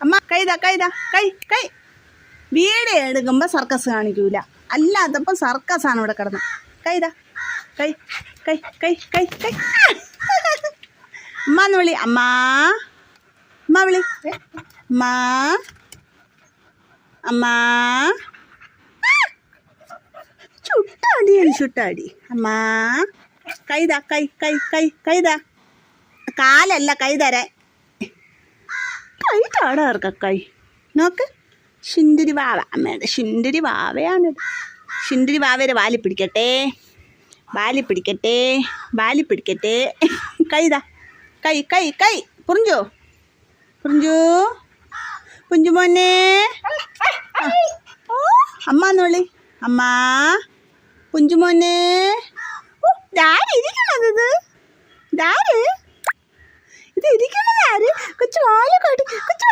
അമ്മ കൈതാ കൈതാ കൈ കൈ. വീഡിയോ എടുക്കുമ്പോൾ സർക്കസ് കാണിക്കൂല, അല്ലാത്തപ്പോൾ സർക്കസാണ് ഇവിടെ കിടന്നത്. കൈതാ കൈ കൈ കൈ കൈ കൈ. അമ്മന്ന് വിളി. അമ്മാ അമ്മ വിളി. അമ്മാ അമ്മാ. ചുട്ടാടി ചുട്ടാടി. അമ്മാ കൈതാ കൈ കൈ കൈ കൈതാ. കാലല്ല കൈ തരാൻ. കൈ താടാർക്ക കൈ. നോക്ക് ശുന്ദരി വാവ. അമ്മയുടെ ശുന്ദരി വാവയാണിത്. ശുന്ദരി വാവയുടെ വാലി പിടിക്കട്ടെ, വാലി പിടിക്കട്ടെ, വാലി പിടിക്കട്ടെ. കൈതാ കൈ കൈ കൈ. പുറിഞ്ചു പുറിഞ്ചു പുഞ്ചു മോനെ. അമ്മാന്ന് വിളി. അമ്മ പുഞ്ചു മോനെ. ഇതാരിക്കണത്? ഇത് ഇതാര്? ഇത് ഇരിക്കണത് ആര്? കൊച്ചു വാല കാട്ടി. കൊച്ചു